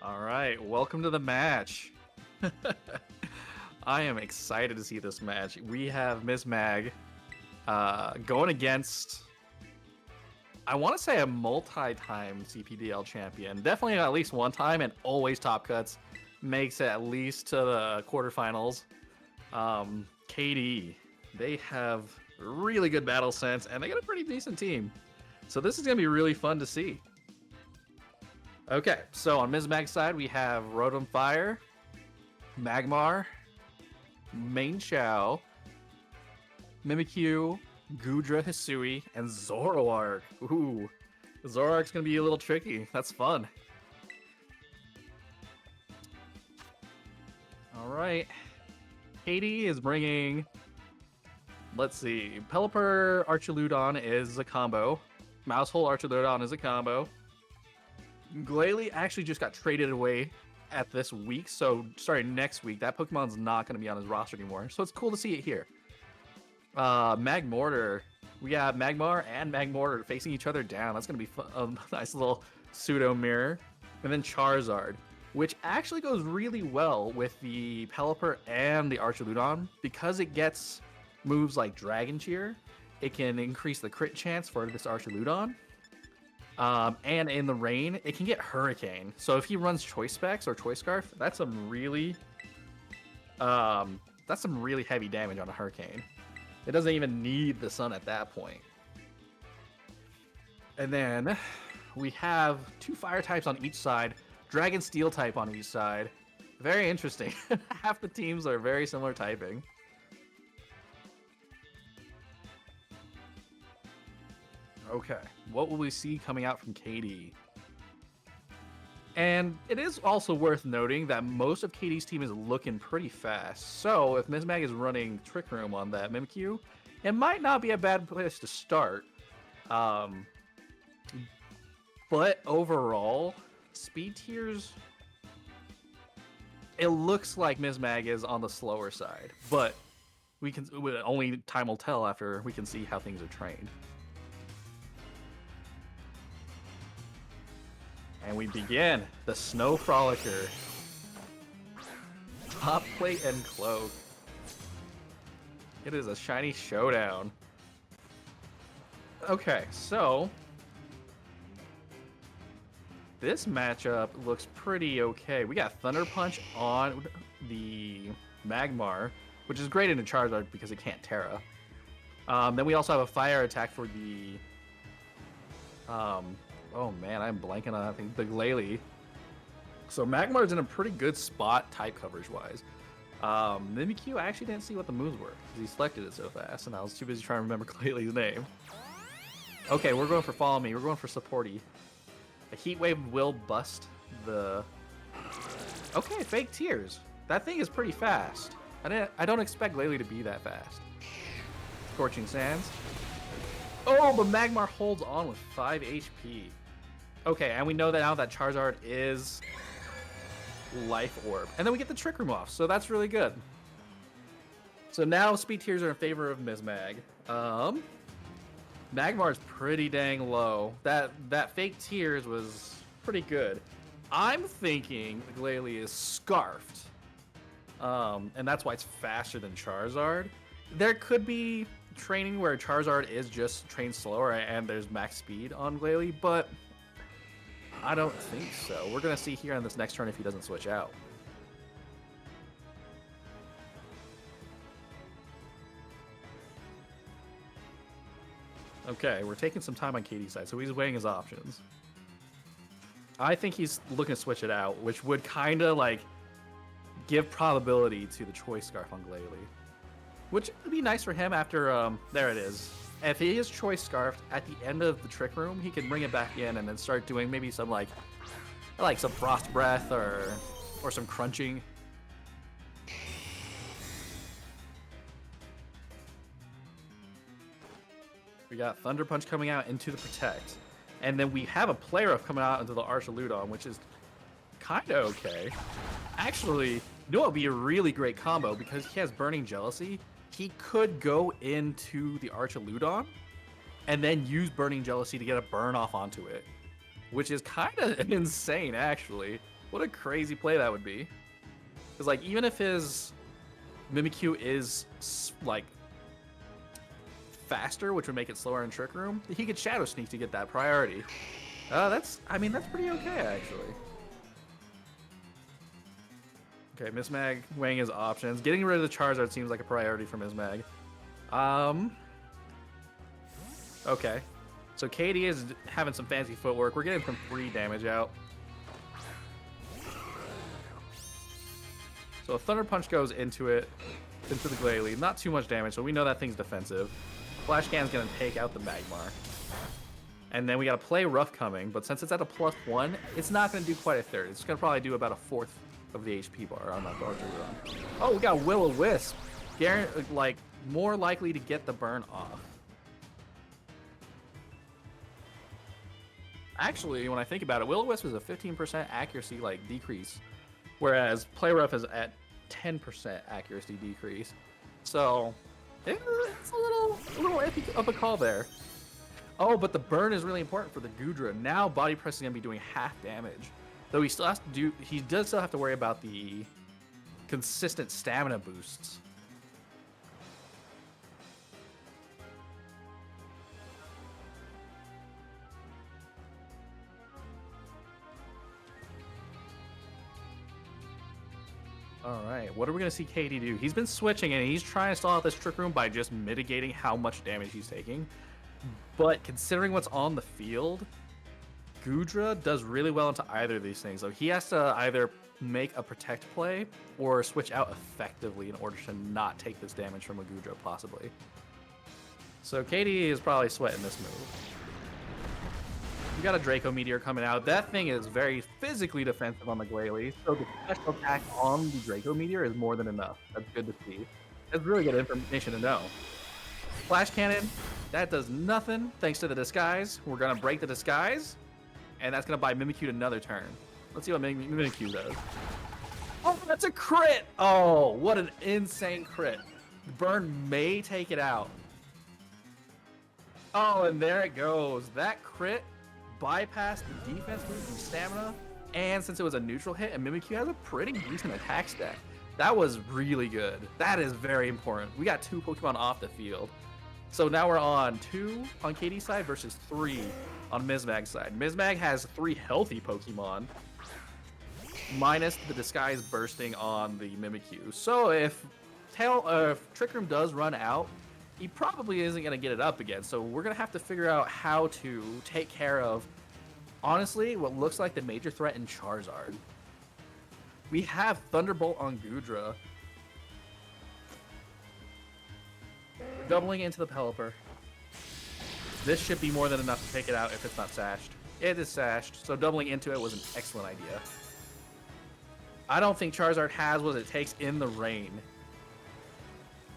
All right, welcome to the match. I am excited to see this match. We have Ms. Mag going against, I want to say, a multi-time CPDL champion. Definitely at least one time and always top cuts. Makes it at least to the quarterfinals. KD, they have really good battle sense and they got a pretty decent team. So this is going to be really fun to see. Okay, so on Ms. Mag's side, we have Rotom Fire, Magmar, Main Chao, Mimikyu, Gudra Hisui, and Zoroark. Ooh, Zoroark's gonna be a little tricky. That's fun. All right, Katie is bringing. Let's see, Pelipper Archaludon is a combo. Mousehole Archaludon is a combo. Glalie actually just got traded away at this week, so starting next week, that Pokemon's not going to be on his roster anymore. So it's cool to see it here. Magmortar. We have Magmar and Magmortar facing each other down. That's going to be a nice little pseudo mirror. And then Charizard, which actually goes really well with the Pelipper and the Archaludon because it gets moves like Dragon Cheer. It can increase the crit chance for this Archaludon. And in the rain, it can get Hurricane. So if he runs Choice Specs or Choice Scarf, that's some really heavy damage on a Hurricane. It doesn't even need the sun at that point. And then we have two fire types on each side, Dragon Steel type on each side. Very interesting. Half the teams are very similar typing. Okay, what will we see coming out from KD? And it is also worth noting that most of KD's team is looking pretty fast. So if Ms. Mag is running Trick Room on that Mimikyu, it might not be a bad place to start. But overall, speed tiers, it looks like Ms. Mag is on the slower side. But only time will tell after we can see how things are trained. And we begin the Snow Frolicker. Top plate and cloak. It is a shiny showdown. Okay, so this matchup looks pretty okay. We got Thunder Punch on the Magmar, which is great in a Charizard because it can't Terra. Then we also have a fire attack for the oh man, I'm blanking on that thing. The Glalie. So Magmar's in a pretty good spot type coverage wise. Mimikyu, I actually didn't see what the moves were because he selected it so fast and I was too busy trying to remember Glalie's name. Okay, we're going for Follow Me. We're going for Supporty. A Heat Wave will bust the... Okay, Fake Tears. That thing is pretty fast. I don't expect Glalie to be that fast. Scorching Sands. Oh, but Magmar holds on with 5 HP. Okay, and we know that now that Charizard is Life Orb. And then we get the Trick Room off, so that's really good. So now speed tiers are in favor of Ms. Mag. Magmar's pretty dang low. That Fake Tears was pretty good. I'm thinking the Glalie is Scarfed. And that's why it's faster than Charizard. There could be training where Charizard is just trained slower and there's max speed on Glalie, but I don't think so. We're going to see here on this next turn if he doesn't switch out. Okay, we're taking some time on Katie's side, so he's weighing his options. I think he's looking to switch it out, which would kind of like give probability to the Choice Scarf on Glalie. Which would be nice for him after, there it is. If he is Choice Scarfed, at the end of the Trick Room, he can bring it back in and then start doing maybe some, like some Frost Breath or some Crunching. We got Thunder Punch coming out into the Protect. And then we have a Play Rough coming out into the Archaludon, which is kind of okay. Actually, you know what would be a really great combo because he has Burning Jealousy. He could go into the Archaludon and then use Burning Jealousy to get a burn off onto it, which is kind of insane, actually. What a crazy play that would be. Because, like, even if his Mimikyu is, like, faster, which would make it slower in Trick Room, he could Shadow Sneak to get that priority. I mean, that's pretty okay, actually. Okay, Miss Mag weighing his options. Getting rid of the Charizard seems like a priority for Miss Mag. Okay. So Katie is having some fancy footwork. We're getting some free damage out. So a Thunder Punch goes into it, into the Glalie. Not too much damage, so we know that thing's defensive. Flash Can's gonna take out the Magmar. And then we got a play Rough coming, but since it's at a +1, it's not gonna do quite a third. It's gonna probably do about a fourth of the HP bar on that Dodger run. Oh, we got Will-O-Wisp. Like, more likely to get the burn off. Actually, when I think about it, Will-O-Wisp is a 15% accuracy like decrease, whereas Play Rough is at 10% accuracy decrease. So it's a little iffy of a call there. Oh, but the burn is really important for the Goodra. Now Body Press is gonna be doing half damage, though he still has to do. He does still have to worry about the consistent stamina boosts. All right, what are we going to see Katie do? He's been switching, and he's trying to stall out this Trick Room by just mitigating how much damage he's taking. But considering what's on the field, Goodra does really well into either of these things. So he has to either make a Protect play or switch out effectively in order to not take this damage from a Goodra, possibly. So Katie is probably sweating this move. You got a Draco Meteor coming out. That thing is very physically defensive on the Glalie, so the special attack on the Draco Meteor is more than enough. That's good to see. That's really good information to know. Flash Cannon, that does nothing thanks to the Disguise. We're going to break the Disguise, and that's going to buy Mimikyu another turn. Let's see what Mimikyu does. Oh, that's a crit! Oh, what an insane crit. Burn may take it out. Oh, and there it goes. That crit bypassed the defense move and stamina, and since it was a neutral hit, and Mimikyu has a pretty decent attack stack. That was really good. That is very important. We got 2 Pokemon off the field. So now we're on 2 on Katie's side versus 3 on Mizmag's side. Mizmag has 3 healthy Pokemon, minus the Disguise bursting on the Mimikyu. So if Trick Room does run out, he probably isn't going to get it up again. So we're going to have to figure out how to take care of, honestly, what looks like the major threat in Charizard. We have Thunderbolt on Goodra. Doubling into the Pelipper. This should be more than enough to take it out if it's not sashed. It is sashed, so doubling into it was an excellent idea. I don't think Charizard has what it takes in the rain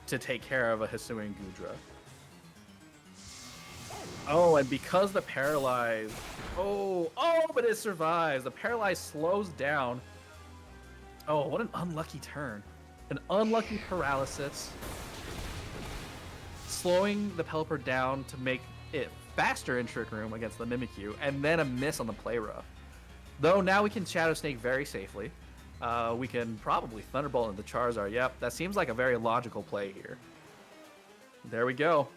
to take care of a Hisuian Goodra. Oh, and because the Paralyze... Oh, but it survives. The Paralyze slows down. Oh, what an unlucky turn. An unlucky Paralysis. Slowing the Pelipper down to make it faster in Trick Room against the Mimikyu, and then a miss on the Play Rough. Though now we can Shadow Snake very safely. We can probably Thunderbolt into Charizard. Yep, that seems like a very logical play here. There we go.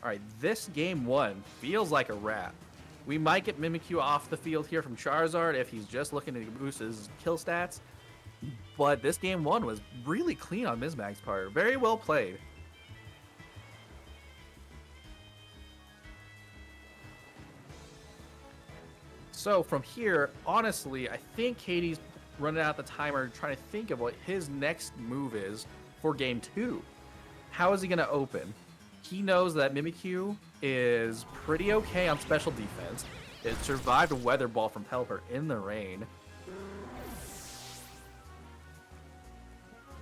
Alright, this game 1 feels like a wrap. We might get Mimikyu off the field here from Charizard if he's just looking to boost his kill stats. But this game 1 was really clean on Mizmag's part. Very well played. So from here, honestly, I think Katie's running out the timer trying to think of what his next move is for game 2. How is he going to open? He knows that Mimikyu is pretty okay on special defense. It survived a Weather Ball from Pelipper in the rain.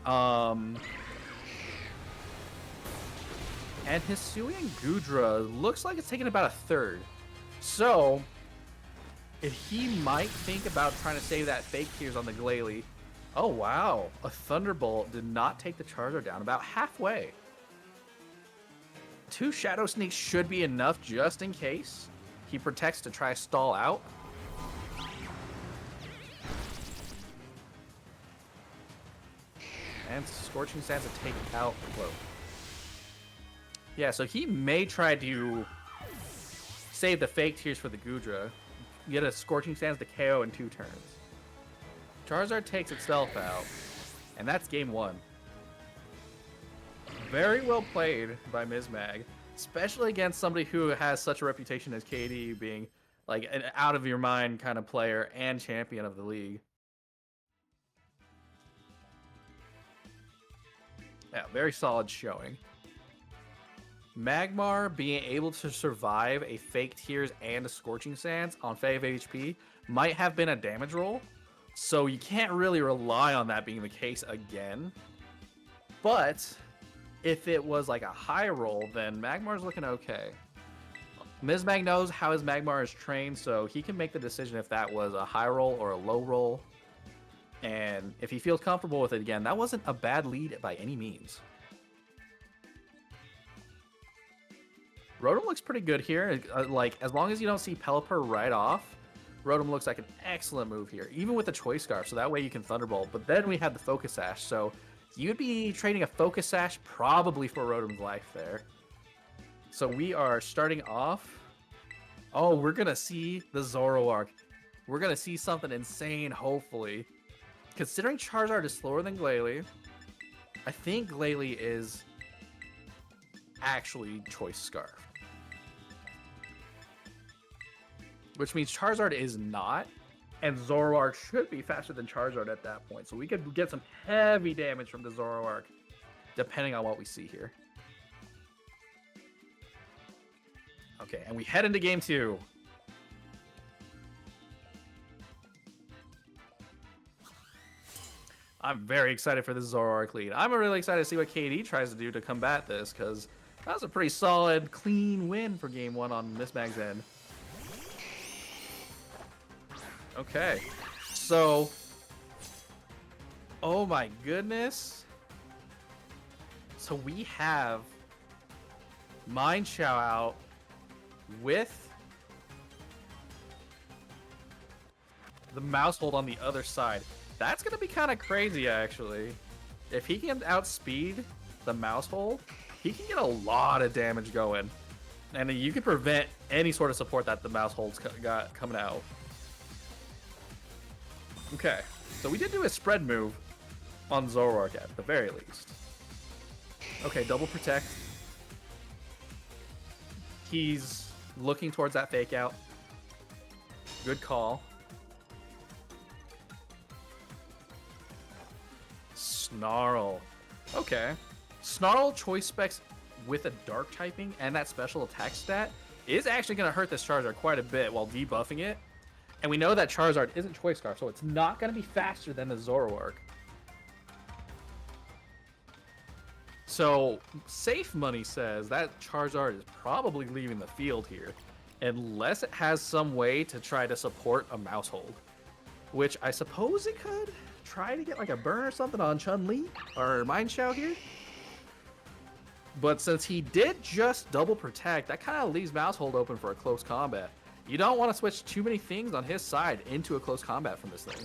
And Hisuian Goodra looks like it's taking about a third. So if he might think about trying to save that fake tears on the Glalie. Oh, wow. A Thunderbolt did not take the Charizard down, about halfway. 2 Shadow Sneaks should be enough just in case. He protects to try stall out. And Scorching Sands to take out Cloak. Yeah, so he may try to save the fake tears for the Gudra. Get a Scorching Sands to KO in 2 turns. Charizard takes itself out. And that's game 1. Very well played by Mizmag, especially against somebody who has such a reputation as KD, being like an out-of-your-mind kind of player and champion of the league. Yeah, very solid showing. Magmar being able to survive a Fake Tears and a Scorching Sands on 5 HP might have been a damage roll, so you can't really rely on that being the case again. But if it was like a high roll, then Magmar's looking okay. Mizmag knows how his Magmar is trained, so he can make the decision if that was a high roll or a low roll. And if he feels comfortable with it again, that wasn't a bad lead by any means. Rotom looks pretty good here. Like, as long as you don't see Pelipper right off, Rotom looks like an excellent move here, even with the Choice Scarf, so that way you can Thunderbolt. But then we had the Focus Sash, so you'd be trading a Focus Sash probably for Rotom's life there. So we are starting off. Oh, we're going to see the Zoroark. We're going to see something insane, hopefully. Considering Charizard is slower than Glalie, I think Glalie is actually Choice Scarf. Which means Charizard is not, and Zoroark should be faster than Charizard at that point. So we could get some heavy damage from the Zoroark, depending on what we see here. Okay, and we head into game 2. I'm very excited for this Zoroark lead. I'm really excited to see what KD tries to do to combat this, because that was a pretty solid, clean win for game 1 on Mizmag's end. Okay, so, oh my goodness. So we have Mind Shoutout with the Mouse Hold on the other side. That's going to be kind of crazy, actually. If he can outspeed the Mouse Hold, he can get a lot of damage going. And you can prevent any sort of support that the Mouse Hold's got coming out. Okay, so we did do a spread move on Zoroark at the very least. Okay, double protect. He's looking towards that fake out. Good call. Snarl. Okay. Snarl choice specs with a dark typing and that special attack stat is actually going to hurt this Charizard quite a bit while debuffing it. And we know that Charizard isn't Choice Scarf, so it's not going to be faster than the Zoroark. So, safe money says that Charizard is probably leaving the field here, unless it has some way to try to support a Mouse Hold, which I suppose it could try to get like a burn or something on Chun-Li or Mind Shout here. But since he did just double protect, that kind of leaves Mouse Hold open for a close combat. You don't want to switch too many things on his side into a close combat from this thing.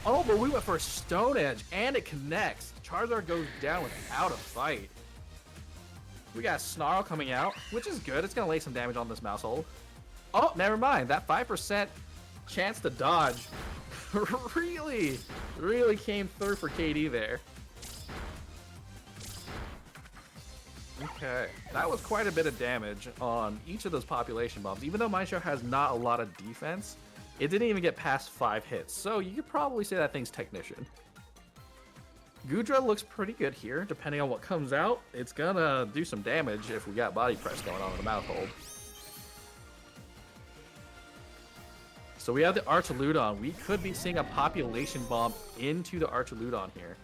Oh, but we went for a Stone Edge, and it connects. Charizard goes down without a fight. We got Snarl coming out, which is good. It's going to lay some damage on this Mouse Hold. Oh, never mind. That 5% chance to dodge really came through for KD there. Okay, that was quite a bit of damage on each of those population bombs. Even though Mind Show has not a lot of defense, it didn't even get past 5 hits. So you could probably say that thing's Technician. Gudra looks pretty good here. Depending on what comes out, it's gonna do some damage if we got Body Press going on in the Mouth Hold. So we have the Archaludon. We could be seeing a population bomb into the Archaludon here.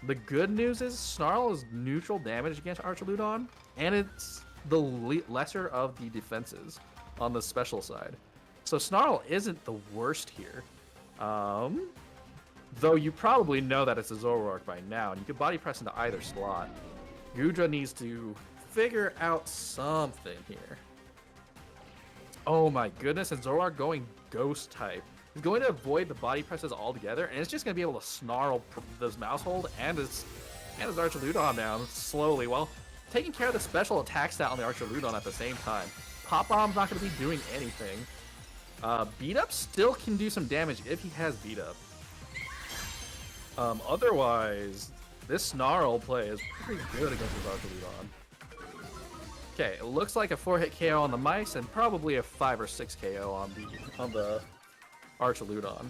The good news is Snarl is neutral damage against Archaludon, and it's the lesser of the defenses on the special side. So Snarl isn't the worst here. Though you probably know that it's a Zoroark by now, and you can Body Press into either slot. Gudra needs to figure out something here. Oh my goodness, and Zoroark going Ghost type. He's going to avoid the body presses altogether, and it's just going to be able to snarl this Mouse Hold and his Archaludon down slowly while taking care of the special attack stat on the Archaludon at the same time. Pop Bomb's not going to be doing anything. Beat Up still can do some damage if he has Beat Up. Otherwise, this Snarl play is pretty good against his Archaludon. Okay, it looks like a 4-hit KO on the Mice and probably a 5 or 6 KO on the Archaludon.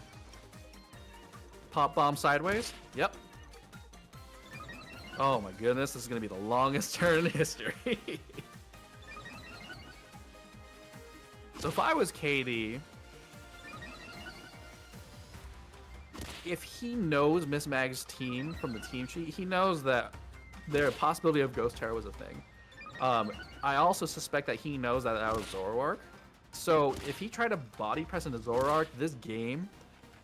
Pop Bomb sideways. Yep. Oh my goodness, this is going to be the longest turn in history. So if I was KD, if he knows Miss Mag's team from the team sheet, he knows that the possibility of Ghost Terror was a thing. I also suspect that he knows that was Zoroark. So if he tried to body press into Zoroark, this game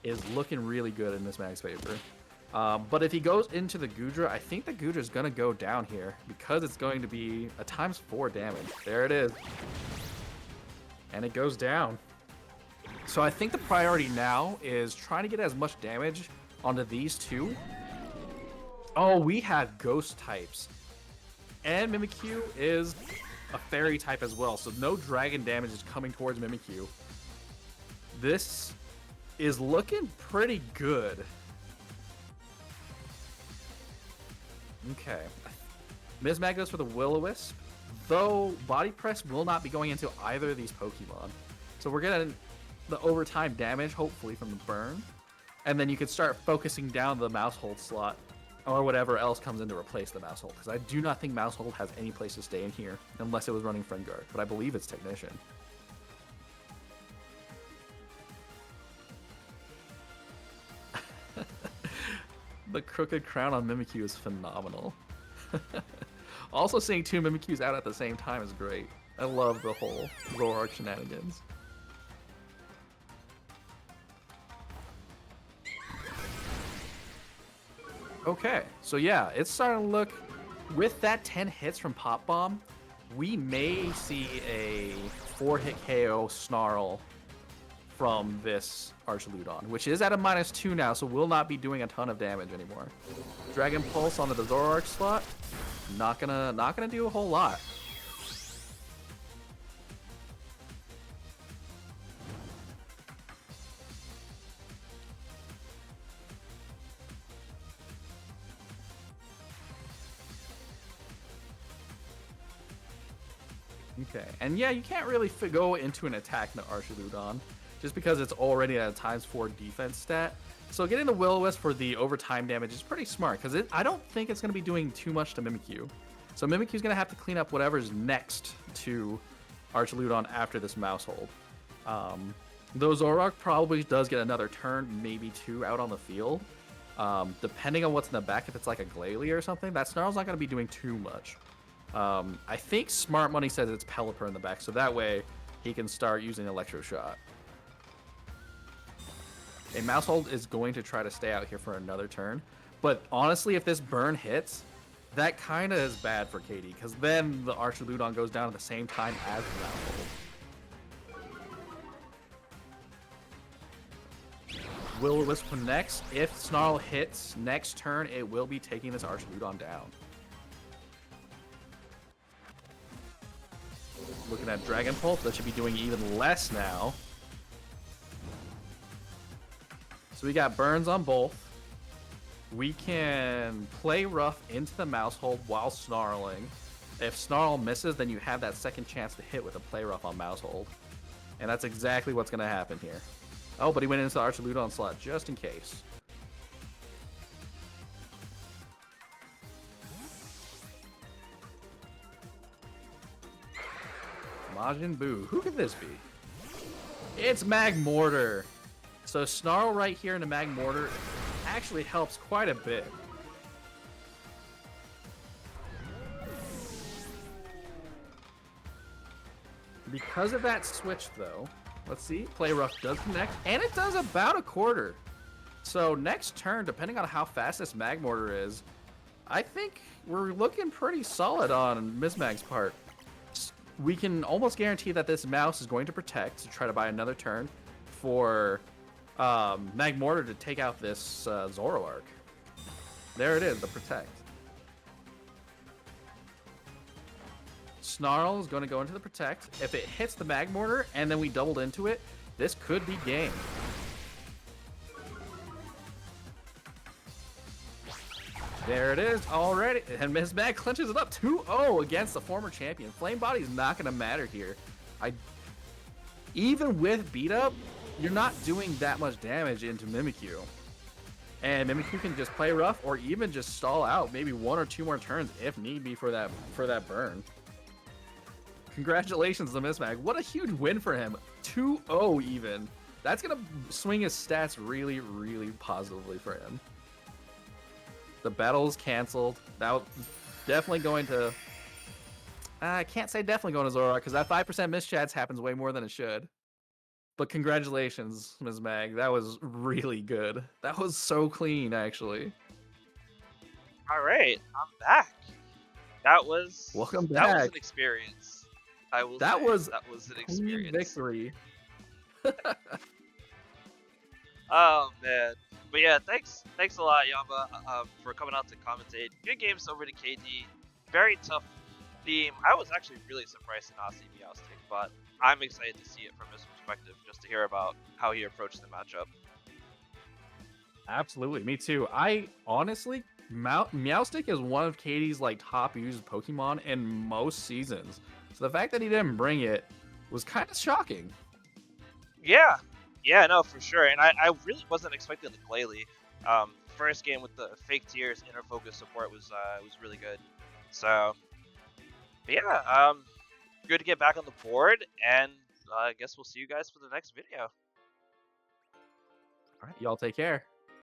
is looking really good in Miss Mag's favor. But if he goes into the Goodra, I think the Goodra's going to go down here because it's going to be a ×4 damage. There it is. And it goes down. So I think the priority now is trying to get as much damage onto these two. Oh, we have Ghost types. And Mimikyu is a Fairy type as well, so no Dragon damage is coming towards Mimikyu. This is looking pretty good. Okay. Ms. Mag goes for the Will-O-Wisp, though Body Press will not be going into either of these Pokemon. So we're getting the overtime damage, hopefully, from the burn. And then you can start focusing down the Mouse Hold slot or whatever else comes in to replace the Mouse Hold, because I do not think Mouse Hold has any place to stay in here unless it was running Friend Guard, but I believe it's Technician. The crooked crown on Mimikyu is phenomenal. Also seeing two Mimikyus out at the same time is great. I love the whole Zoroark shenanigans. Okay, so yeah, it's starting to look, with that 10 hits from Pop Bomb, we may see a 4-hit KO Snarl from this Archaludon, which is at a -2 now, so will not be doing a ton of damage anymore. Dragon Pulse onto the Zoroark slot, not gonna do a whole lot. Okay, and yeah, you can't really go into an attack in the Archaludon, just because it's already at a ×4 defense stat. So getting the Will-O-Wisp for the overtime damage is pretty smart, because I don't think it's going to be doing too much to Mimikyu. So Mimikyu's going to have to clean up whatever's next to Archaludon after this Mouse Hold. Though Zoroark probably does get another turn, maybe 2 out on the field. Depending on what's in the back, if it's like a Glalie or something, that Snarl's not going to be doing too much. I think Smart Money says it's Pelipper in the back, so that way he can start using Electro Shot. A Mouse Hold is going to try to stay out here for another turn, but honestly, if this burn hits, that kind of is bad for KD, because then the Archaludon goes down at the same time as the Mouse Hold. Will-O-Wisp connects. If Snarl hits next turn, it will be taking this Archaludon down. Looking at Dragon Pulse, that should be doing even less now. So we got burns on both. We can play rough into the Mouse Hold while snarling. If Snarl misses, then you have that second chance to hit with a play rough on Mouse Hold. And that's exactly what's going to happen here. Oh, but he went into the Archaludon slot just in case. Majin Buu. Who could this be? It's Magmortar. So Snarl right here into Magmortar actually helps quite a bit. Because of that switch, though, let's see. Play Rough does connect, and it does about a quarter. So next turn, depending on how fast this Magmortar is, I think we're looking pretty solid on Miss Mag's part. we can almost guarantee that this mouse is going to protect to try to buy another turn for Magmortar to take out this Zoroark. There it is, the protect. Snarl is going to go into the protect. If it hits the Magmortar and then we doubled into it, this could be game. There it is already. And Miss Mag clinches it up 2-0 against the former champion. Flame Body is not going to matter here. Even with beat up, you're not doing that much damage into Mimikyu. And Mimikyu can just play rough or even just stall out maybe 1 or 2 more turns if need be for that burn. Congratulations to Miss Mag. What a huge win for him. 2-0 even. That's going to swing his stats really, really positively for him. The battle's canceled. That was definitely going to... I can't say definitely going to Zoroark because that 5% mischats happens way more than it should. But congratulations, Ms. Mag. That was really good. That was so clean, actually. All right, I'm back. Welcome back. That was an experience. I will say that was an experience. Victory. Oh man, but yeah, thanks a lot, Yama, for coming out to commentate. Good games over to KD. Very tough theme. I was actually really surprised to not see Meowstic, but I'm excited to see it from his perspective, just to hear about how he approached the matchup. Absolutely, me too. I honestly, Meowstic is one of KD's like top used Pokemon in most seasons. So the fact that he didn't bring it was kind of shocking. Yeah, no, for sure. And I really wasn't expecting the Glalie. First game with the fake tears inner focus support was really good. So, but yeah, good to get back on the board, and I guess we'll see you guys for the next video. All right, y'all take care.